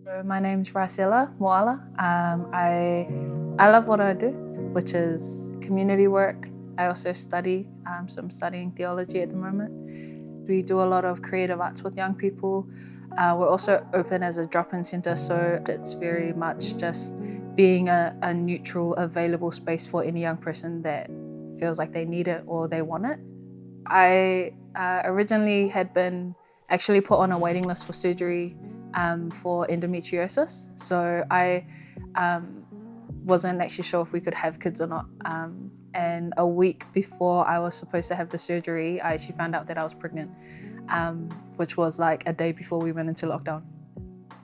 So my name's Rasela Moala. I love what I do, which is community work. I also study, so I'm studying theology at the moment. We do a lot of creative arts with young people. We're also open as a drop-in centre, so it's very much just being a neutral, available space for any young person that feels like they need it or they want it. I originally had been actually put on a waiting list for surgery for endometriosis. So I wasn't actually sure if we could have kids or not. And a week before I was supposed to have the surgery, I actually found out that I was pregnant, which was like a day before we went into lockdown.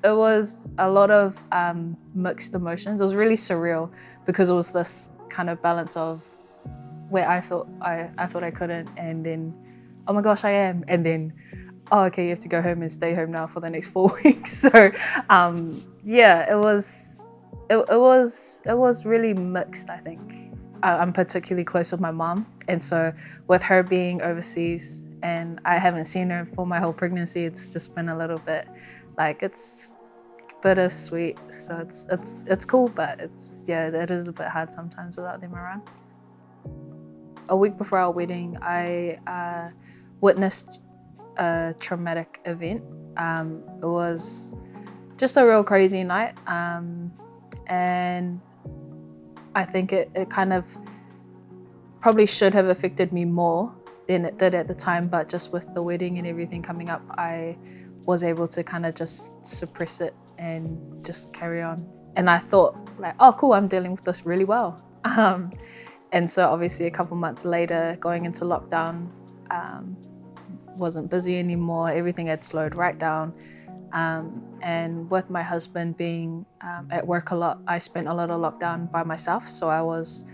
It was a lot of mixed emotions. It was really surreal because it was this kind of balance of where I thought I couldn't, and then, oh my gosh, I am, and then, oh, okay, you have to go home and stay home now for the next 4 weeks. So, yeah, it was really mixed. I think I'm particularly close with my mom, and so with her being overseas and I haven't seen her for my whole pregnancy, it's just been a little bit like it's bittersweet. So it's cool, but it is a bit hard sometimes without them around. A week before our wedding, I witnessed a traumatic event. It was just a real crazy night, and I think it kind of probably should have affected me more than it did at the time, but just with the wedding and everything coming up, I was able to kind of just suppress it and just carry on. And I thought like, oh cool, I'm dealing with this really well. And so obviously a couple months later, going into lockdown, wasn't busy anymore. Everything had slowed right down. And with my husband being at work a lot, I spent a lot of lockdown by myself. So I was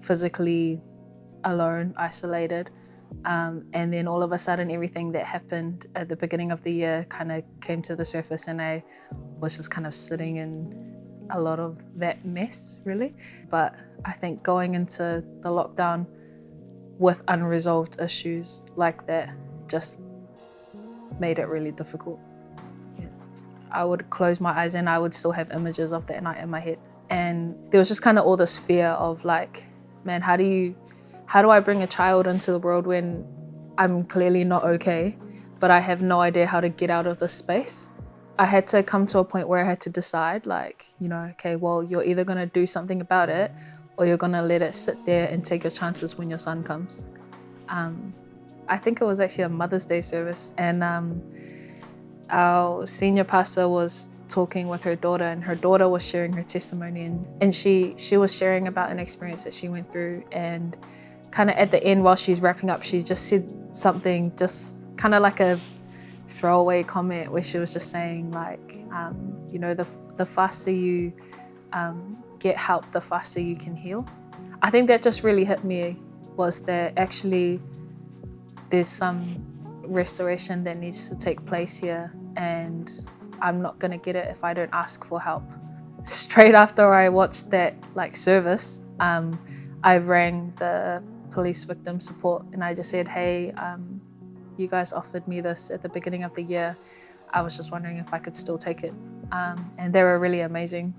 physically alone, isolated. And then all of a sudden, everything that happened at the beginning of the year kind of came to the surface, and I was just kind of sitting in a lot of that mess, really. But I think going into the lockdown with unresolved issues like that just made it really difficult. Yeah. I would close my eyes and I would still have images of that night in my head. And there was just kind of all this fear of like, man, how do I bring a child into the world when I'm clearly not okay, but I have no idea how to get out of this space? I had to come to a point where I had to decide like, okay, well, you're either gonna do something about it or you're gonna let it sit there and take your chances when your son comes. I think it was actually a Mother's Day service, and our senior pastor was talking with her daughter, and her daughter was sharing her testimony, and she was sharing about an experience that she went through, and kind of at the end while she's wrapping up, she just said something just kind of like a throwaway comment where she was just saying like, the faster you get help, the faster you can heal. I think that just really hit me, was that actually there's some restoration that needs to take place here, and I'm not gonna get it if I don't ask for help. Straight after I watched that service, I rang the police victim support and I just said, hey, you guys offered me this at the beginning of the year. I was just wondering if I could still take it. And they were really amazing.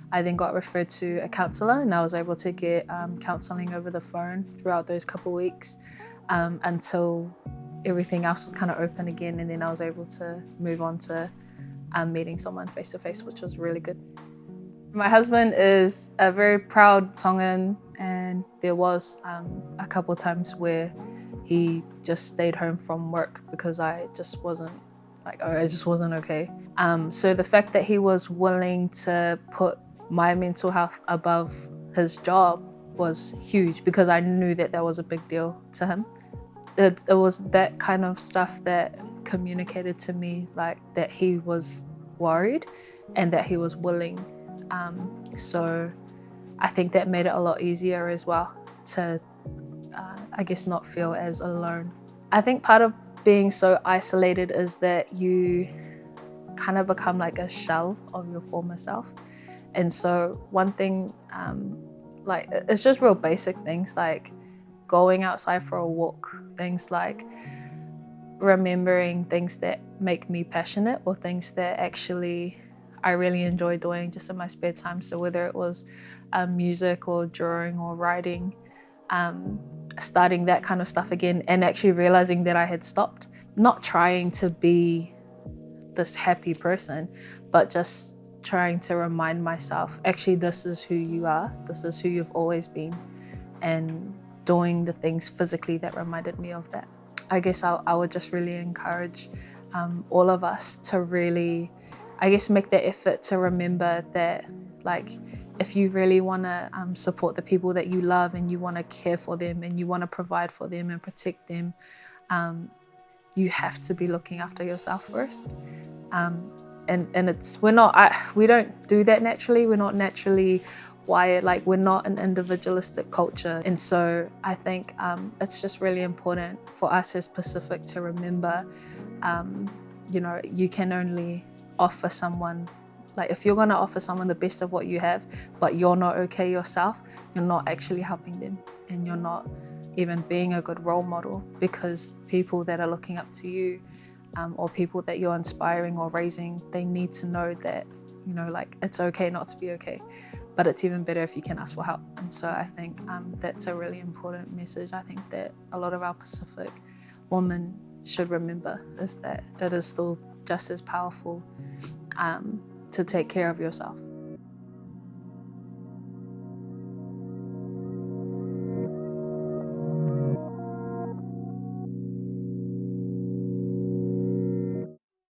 I then got referred to a counsellor, and I was able to get counselling over the phone throughout those couple weeks until everything else was kind of open again, and then I was able to move on to meeting someone face to face, which was really good. My husband is a very proud Tongan, and there was a couple of times where he just stayed home from work because I just wasn't okay. So the fact that he was willing to put my mental health above his job was huge, because I knew that was a big deal to him. It was that kind of stuff that communicated to me like that he was worried and that he was willing. So I think that made it a lot easier as well to, I guess, not feel as alone. I think part of being so isolated is that you kind of become like a shell of your former self. And so one thing, it's just real basic things like going outside for a walk, things like remembering things that make me passionate, or things that actually I really enjoy doing just in my spare time. So whether it was music or drawing or writing, starting that kind of stuff again, and actually realizing that I had stopped, not trying to be this happy person, but just trying to remind myself, actually, this is who you are, this is who you've always been, and doing the things physically that reminded me of that. I guess I would just really encourage all of us to really, I guess, make the effort to remember that, like, if you really want to support the people that you love, and you want to care for them, and you want to provide for them and protect them, you have to be looking after yourself first. And it's, we don't do that naturally. We're not naturally wired, like, we're not an individualistic culture. And so I think it's just really important for us as Pacific to remember, you know, you can only offer someone, like, if you're going to offer someone the best of what you have, but you're not okay yourself, you're not actually helping them, and you're not even being a good role model, because people that are looking up to you, or people that you're inspiring or raising, they need to know that, you know, like, it's okay not to be okay, but it's even better if you can ask for help. And so I think that's a really important message. I think that a lot of our Pacific women should remember, is that it is still just as powerful to take care of yourself.